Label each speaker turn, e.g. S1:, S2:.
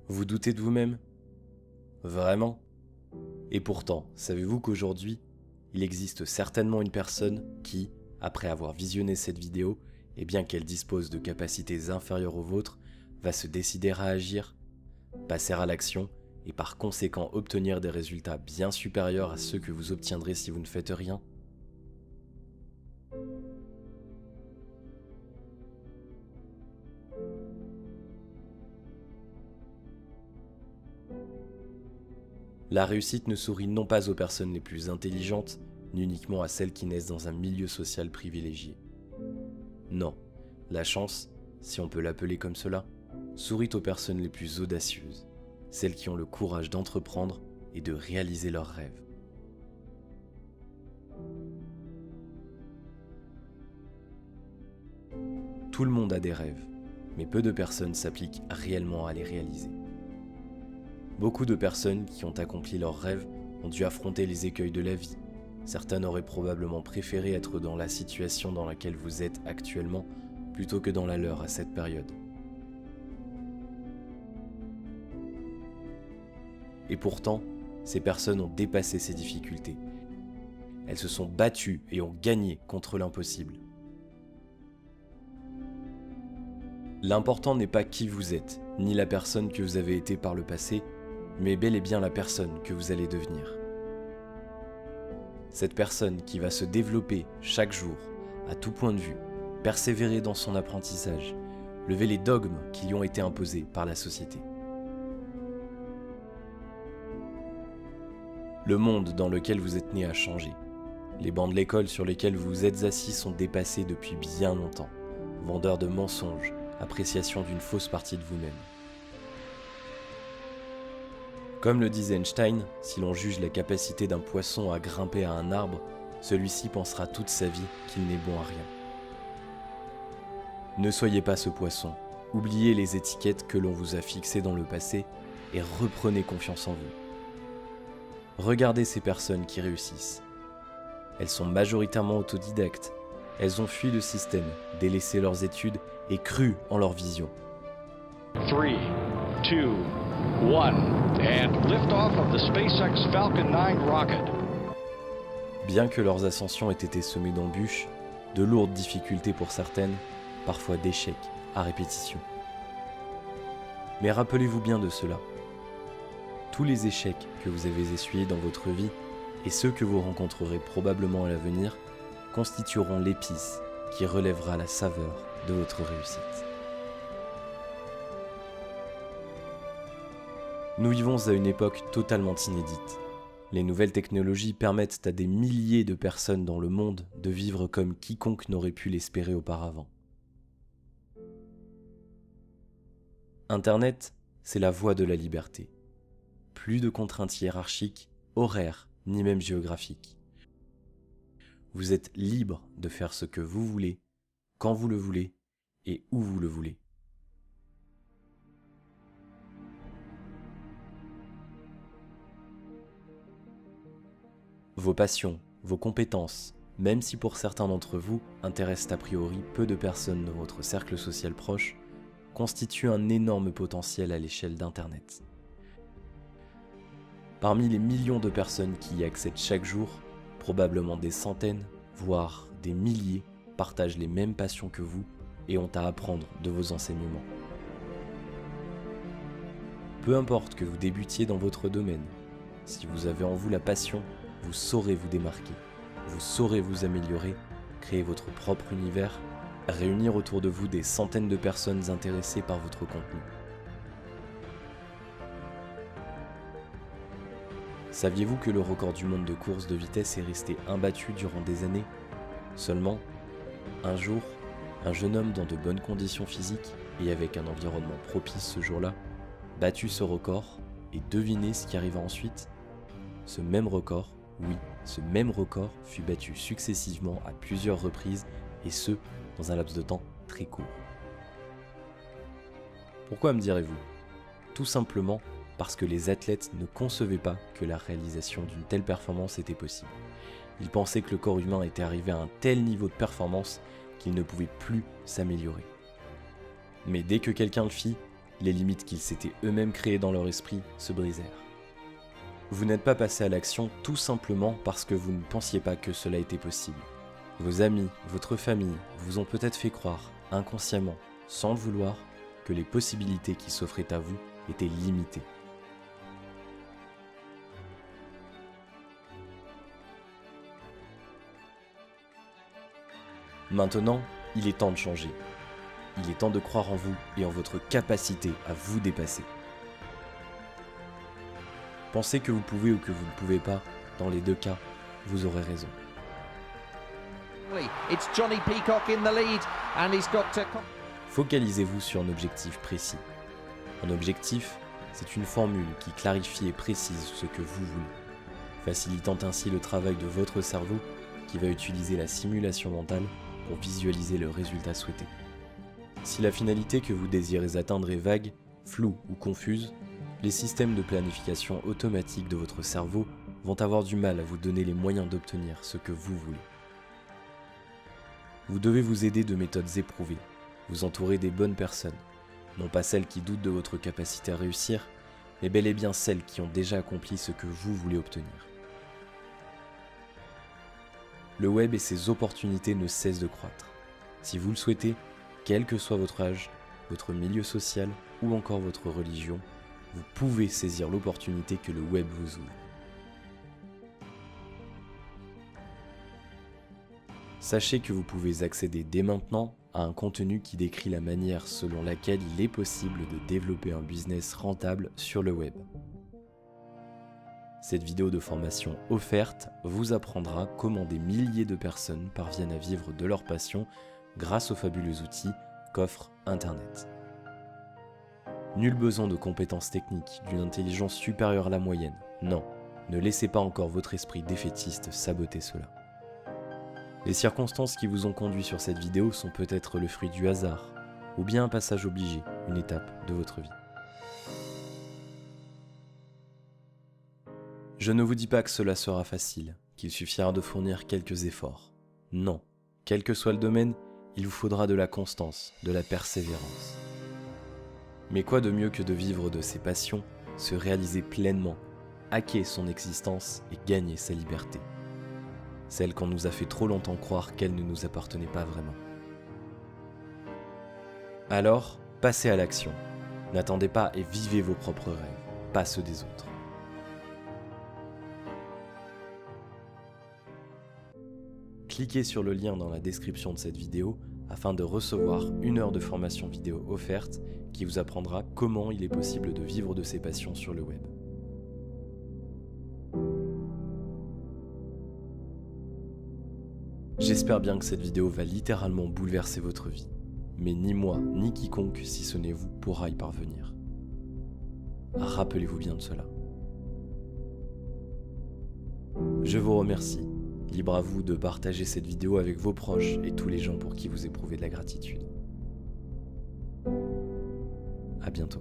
S1: Vous doutez de vous-même? Vraiment? Et pourtant, savez-vous qu'aujourd'hui, il existe certainement une personne qui, après avoir visionné cette vidéo, et bien qu'elle dispose de capacités inférieures aux vôtres, va se décider à agir, passer à l'action et par conséquent obtenir des résultats bien supérieurs à ceux que vous obtiendrez si vous ne faites rien? La réussite ne sourit non pas aux personnes les plus intelligentes, ni uniquement à celles qui naissent dans un milieu social privilégié. Non, la chance, si on peut l'appeler comme cela, sourit aux personnes les plus audacieuses, celles qui ont le courage d'entreprendre et de réaliser leurs rêves. Tout le monde a des rêves, mais peu de personnes s'appliquent réellement à les réaliser. Beaucoup de personnes qui ont accompli leurs rêves ont dû affronter les écueils de la vie. Certaines auraient probablement préféré être dans la situation dans laquelle vous êtes actuellement plutôt que dans la leur à cette période. Et pourtant, ces personnes ont dépassé ces difficultés. Elles se sont battues et ont gagné contre l'impossible. L'important n'est pas qui vous êtes, ni la personne que vous avez été par le passé, mais bel et bien la personne que vous allez devenir. Cette personne qui va se développer chaque jour, à tout point de vue, persévérer dans son apprentissage, lever les dogmes qui lui ont été imposés par la société. Le monde dans lequel vous êtes né a changé. Les bancs de l'école sur lesquels vous vous êtes assis sont dépassés depuis bien longtemps. Vendeurs de mensonges, appréciation d'une fausse partie de vous-même. Comme le disait Einstein, si l'on juge la capacité d'un poisson à grimper à un arbre, celui-ci pensera toute sa vie qu'il n'est bon à rien. Ne soyez pas ce poisson, oubliez les étiquettes que l'on vous a fixées dans le passé et reprenez confiance en vous. Regardez ces personnes qui réussissent. Elles sont majoritairement autodidactes, elles ont fui le système, délaissé leurs études et cru en leur vision.
S2: 3, 2, 1, and liftoff of the SpaceX Falcon 9 rocket.
S1: Bien que leurs ascensions aient été semées d'embûches, de lourdes difficultés pour certaines, parfois d'échecs à répétition. Mais rappelez-vous bien de cela. Tous les échecs que vous avez essuyés dans votre vie et ceux que vous rencontrerez probablement à l'avenir constitueront l'épice qui relèvera la saveur de votre réussite. Nous vivons à une époque totalement inédite. Les nouvelles technologies permettent à des milliers de personnes dans le monde de vivre comme quiconque n'aurait pu l'espérer auparavant. Internet, c'est la voie de la liberté. Plus de contraintes hiérarchiques, horaires, ni même géographiques. Vous êtes libre de faire ce que vous voulez, quand vous le voulez et où vous le voulez. Vos passions, vos compétences, même si pour certains d'entre vous intéressent a priori peu de personnes dans votre cercle social proche, constituent un énorme potentiel à l'échelle d'Internet. Parmi les millions de personnes qui y accèdent chaque jour, probablement des centaines, voire des milliers, partagent les mêmes passions que vous et ont à apprendre de vos enseignements. Peu importe que vous débutiez dans votre domaine, si vous avez en vous la passion, vous saurez vous démarquer, vous saurez vous améliorer, créer votre propre univers, réunir autour de vous des centaines de personnes intéressées par votre contenu. Saviez-vous que le record du monde de course de vitesse est resté imbattu durant des années? Seulement, un jour, un jeune homme dans de bonnes conditions physiques et avec un environnement propice ce jour-là, battu ce record et devinez ce qui arriva ensuite? Ce même record, oui, ce même record fut battu successivement à plusieurs reprises et ce, dans un laps de temps très court. Pourquoi me direz-vous? Tout simplement parce que les athlètes ne concevaient pas que la réalisation d'une telle performance était possible. Ils pensaient que le corps humain était arrivé à un tel niveau de performance qu'il ne pouvait plus s'améliorer. Mais dès que quelqu'un le fit, les limites qu'ils s'étaient eux-mêmes créées dans leur esprit se brisèrent. Vous n'êtes pas passé à l'action tout simplement parce que vous ne pensiez pas que cela était possible. Vos amis, votre famille vous ont peut-être fait croire, inconsciemment, sans le vouloir, que les possibilités qui s'offraient à vous étaient limitées. Maintenant, il est temps de changer. Il est temps de croire en vous et en votre capacité à vous dépasser. Pensez que vous pouvez ou que vous ne pouvez pas, dans les deux cas, vous aurez raison.
S3: It's Johnny Peacock in the lead and he's got to...
S1: Focalisez-vous sur un objectif précis. Un objectif, c'est une formule qui clarifie et précise ce que vous voulez, facilitant ainsi le travail de votre cerveau qui va utiliser la simulation mentale pour visualiser le résultat souhaité. Si la finalité que vous désirez atteindre est vague, floue ou confuse, les systèmes de planification automatique de votre cerveau vont avoir du mal à vous donner les moyens d'obtenir ce que vous voulez. Vous devez vous aider de méthodes éprouvées, vous entourer des bonnes personnes, non pas celles qui doutent de votre capacité à réussir, mais bel et bien celles qui ont déjà accompli ce que vous voulez obtenir. Le web et ses opportunités ne cessent de croître. Si vous le souhaitez, quel que soit votre âge, votre milieu social ou encore votre religion, vous pouvez saisir l'opportunité que le web vous ouvre. Sachez que vous pouvez accéder dès maintenant à un contenu qui décrit la manière selon laquelle il est possible de développer un business rentable sur le web. Cette vidéo de formation offerte vous apprendra comment des milliers de personnes parviennent à vivre de leur passion grâce aux fabuleux outils qu'offre Internet. Nul besoin de compétences techniques, d'une intelligence supérieure à la moyenne. Non, ne laissez pas encore votre esprit défaitiste saboter cela. Les circonstances qui vous ont conduit sur cette vidéo sont peut-être le fruit du hasard, ou bien un passage obligé, une étape de votre vie. Je ne vous dis pas que cela sera facile, qu'il suffira de fournir quelques efforts. Non, quel que soit le domaine, il vous faudra de la constance, de la persévérance. Mais quoi de mieux que de vivre de ses passions, se réaliser pleinement, hacker son existence et gagner sa liberté. Celle qu'on nous a fait trop longtemps croire qu'elle ne nous appartenait pas vraiment. Alors, passez à l'action. N'attendez pas et vivez vos propres rêves, pas ceux des autres. Cliquez sur le lien dans la description de cette vidéo afin de recevoir 1 heure de formation vidéo offerte qui vous apprendra comment il est possible de vivre de ses passions sur le web. J'espère bien que cette vidéo va littéralement bouleverser votre vie, mais ni moi, ni quiconque, si ce n'est vous, pourra y parvenir. Rappelez-vous bien de cela. Je vous remercie. Libre à vous de partager cette vidéo avec vos proches et tous les gens pour qui vous éprouvez de la gratitude. À bientôt.